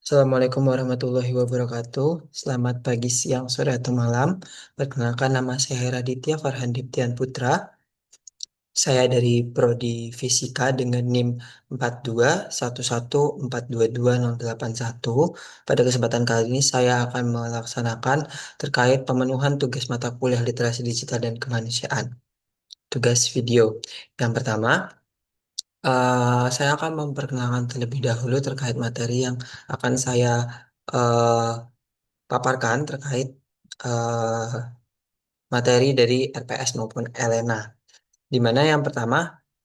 Assalamualaikum warahmatullahi wabarakatuh. Selamat pagi, siang, sore, atau malam. Perkenalkan nama saya Raditya Farhan Diptian Putra. Saya dari Prodi Fisika dengan NIM 4211422081. Pada kesempatan kali ini saya akan melaksanakan terkait pemenuhan tugas mata kuliah literasi digital dan kemanusiaan. Tugas video. Yang pertama, saya akan memperkenalkan terlebih dahulu terkait materi yang akan saya eh, paparkan terkait eh, materi dari RPS maupun Elena. Di mana yang pertama,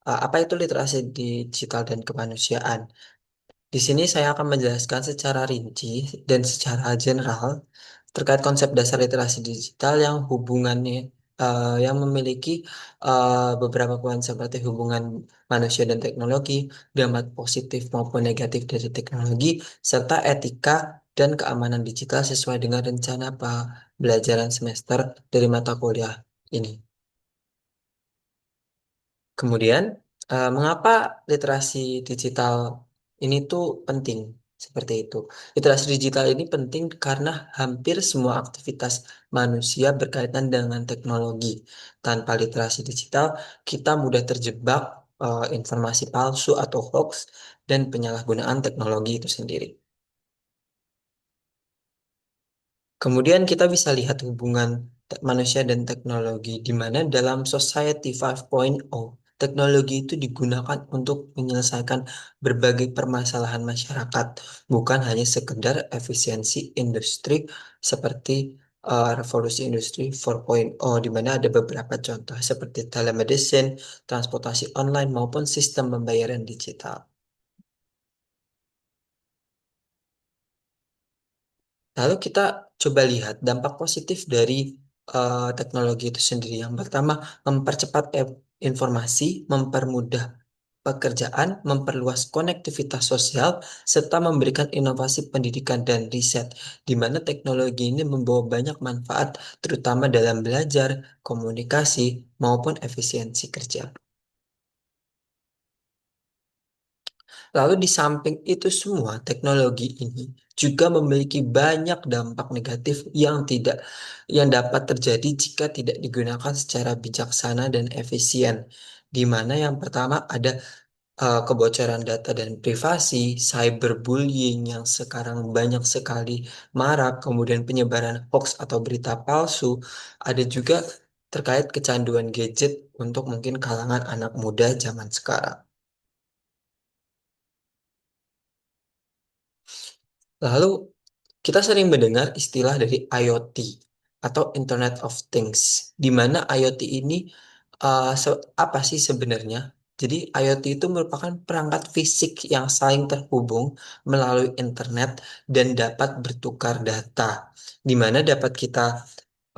apa itu literasi digital dan kemanusiaan? Di sini saya akan menjelaskan secara rinci dan secara general terkait konsep dasar literasi digital yang hubungannya yang memiliki beberapa poin seperti hubungan manusia dan teknologi, dampak positif maupun negatif dari teknologi, serta etika dan keamanan digital sesuai dengan rencana pembelajaran semester dari mata kuliah ini. Kemudian, mengapa literasi digital ini tuh penting? Seperti itu. Literasi digital ini penting karena hampir semua aktivitas manusia berkaitan dengan teknologi. Tanpa literasi digital, kita mudah terjebak informasi palsu atau hoax dan penyalahgunaan teknologi itu sendiri. Kemudian kita bisa lihat hubungan manusia dan teknologi di mana dalam Society 5.0 teknologi itu digunakan untuk menyelesaikan berbagai permasalahan masyarakat, bukan hanya sekedar efisiensi industri seperti revolusi industri 4.0 di mana ada beberapa contoh seperti telemedicine, transportasi online maupun sistem pembayaran digital. Lalu kita coba lihat dampak positif dari teknologi itu sendiri. Yang pertama, mempercepat informasi, mempermudah pekerjaan, memperluas konektivitas sosial, serta memberikan inovasi pendidikan dan riset, di mana teknologi ini membawa banyak manfaat, terutama dalam belajar, komunikasi, maupun efisiensi kerja. Lalu di samping itu semua, teknologi ini juga memiliki banyak dampak negatif yang dapat terjadi jika tidak digunakan secara bijaksana dan efisien. Di mana yang pertama ada kebocoran data dan privasi, cyberbullying yang sekarang banyak sekali marak, kemudian penyebaran hoax atau berita palsu, ada juga terkait kecanduan gadget untuk mungkin kalangan anak muda zaman sekarang. Lalu kita sering mendengar istilah dari IoT atau Internet of Things, di mana IoT ini apa sih sebenarnya? Jadi IoT itu merupakan perangkat fisik yang saling terhubung melalui internet dan dapat bertukar data, di mana dapat kita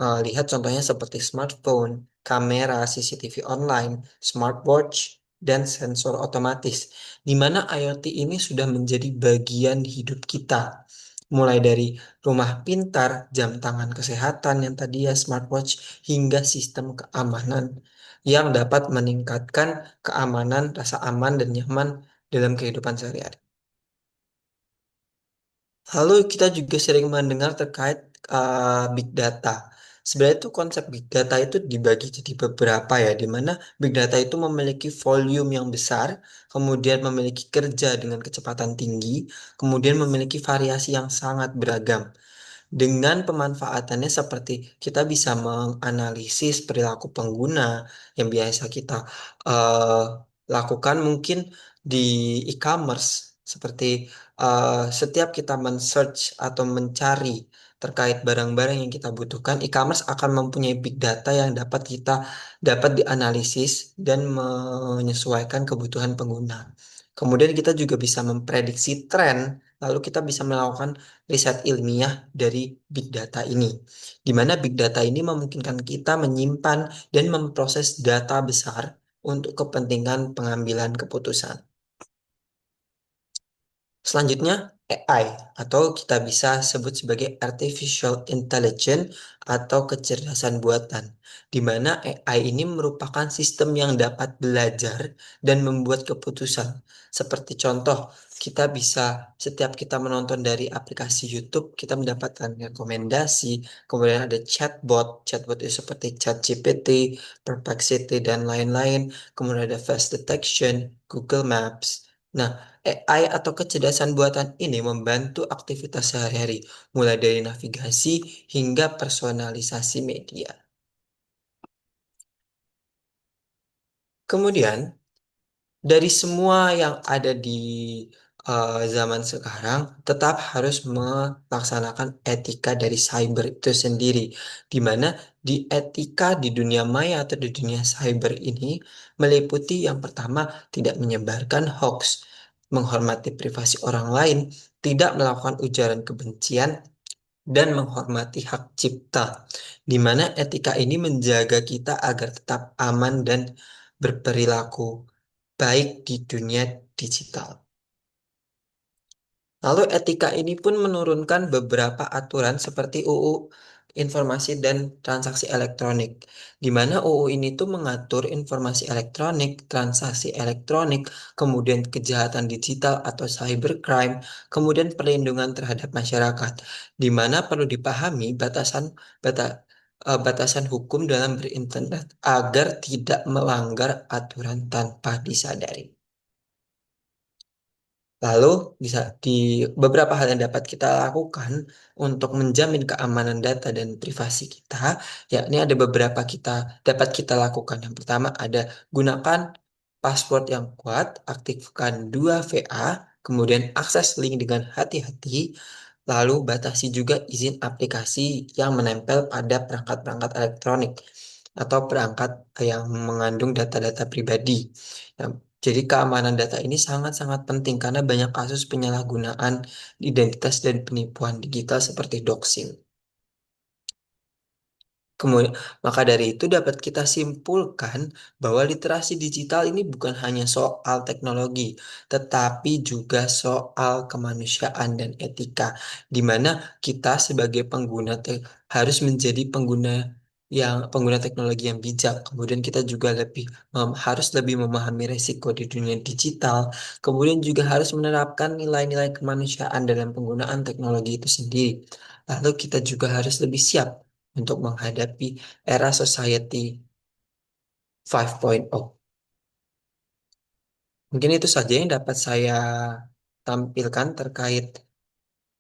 lihat contohnya seperti smartphone, kamera CCTV online, smartwatch, dan sensor otomatis, di mana IoT ini sudah menjadi bagian hidup kita. Mulai dari rumah pintar, jam tangan kesehatan yang tadi ya smartwatch, hingga sistem keamanan yang dapat meningkatkan keamanan, rasa aman, dan nyaman dalam kehidupan sehari-hari. Lalu kita juga sering mendengar terkait big data. Sebenarnya itu konsep big data itu dibagi jadi beberapa ya, di mana big data itu memiliki volume yang besar, kemudian memiliki kerja dengan kecepatan tinggi, kemudian memiliki variasi yang sangat beragam. Dengan pemanfaatannya seperti kita bisa menganalisis perilaku pengguna yang biasa kita eh, lakukan mungkin di e-commerce seperti setiap kita men-search atau mencari terkait barang-barang yang kita butuhkan, e-commerce akan mempunyai big data yang dapat dianalisis dan menyesuaikan kebutuhan pengguna. Kemudian kita juga bisa memprediksi tren, lalu kita bisa melakukan riset ilmiah dari big data ini, di mana big data ini memungkinkan kita menyimpan dan memproses data besar untuk kepentingan pengambilan keputusan. Selanjutnya, AI atau kita bisa sebut sebagai artificial intelligence atau kecerdasan buatan, di mana AI ini merupakan sistem yang dapat belajar dan membuat keputusan. Seperti contoh, kita bisa setiap kita menonton dari aplikasi YouTube, kita mendapatkan rekomendasi, kemudian ada chatbot, chatbot itu seperti ChatGPT, Perplexity, dan lain-lain, kemudian ada face detection, Google Maps. Nah, AI atau kecerdasan buatan ini membantu aktivitas sehari-hari, mulai dari navigasi hingga personalisasi media. Kemudian, dari semua yang ada di zaman sekarang, tetap harus melaksanakan etika dari cyber itu sendiri, di mana di etika di dunia maya atau di dunia cyber ini meliputi yang pertama, tidak menyebarkan hoax, menghormati privasi orang lain, tidak melakukan ujaran kebencian, dan menghormati hak cipta, di mana etika ini menjaga kita agar tetap aman dan berperilaku baik di dunia digital. Lalu etika ini pun menurunkan beberapa aturan seperti UU Informasi dan Transaksi Elektronik, di mana UU ini tuh mengatur informasi elektronik, transaksi elektronik, kemudian kejahatan digital atau cybercrime, kemudian perlindungan terhadap masyarakat, di mana perlu dipahami batasan hukum dalam berinternet agar tidak melanggar aturan tanpa disadari. Lalu bisa di beberapa hal yang dapat kita lakukan untuk menjamin keamanan data dan privasi kita, yakni ada beberapa dapat kita lakukan. Yang pertama ada gunakan password yang kuat, aktifkan 2FA, kemudian akses link dengan hati-hati, lalu batasi juga izin aplikasi yang menempel pada perangkat-perangkat elektronik atau perangkat yang mengandung data-data pribadi. Yang jadi keamanan data ini sangat-sangat penting karena banyak kasus penyalahgunaan identitas dan penipuan digital seperti doxing. Kemudian, maka dari itu dapat kita simpulkan bahwa literasi digital ini bukan hanya soal teknologi, tetapi juga soal kemanusiaan dan etika, di mana kita sebagai harus menjadi pengguna teknologi yang bijak. Kemudian kita juga harus lebih memahami resiko di dunia digital. Kemudian juga harus menerapkan nilai-nilai kemanusiaan dalam penggunaan teknologi itu sendiri. Lalu kita juga harus lebih siap untuk menghadapi era society 5.0. Mungkin itu saja yang dapat saya tampilkan terkait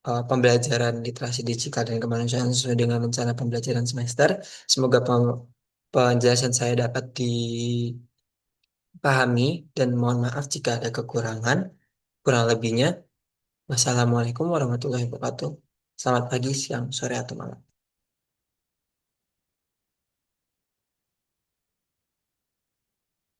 pembelajaran literasi digital dan kemanusiaan sesuai dengan rencana pembelajaran semester. Semoga penjelasan saya dapat dipahami dan mohon maaf jika ada kekurangan. Kurang lebihnya, wassalamualaikum warahmatullahi wabarakatuh. Selamat pagi, siang, sore, atau malam.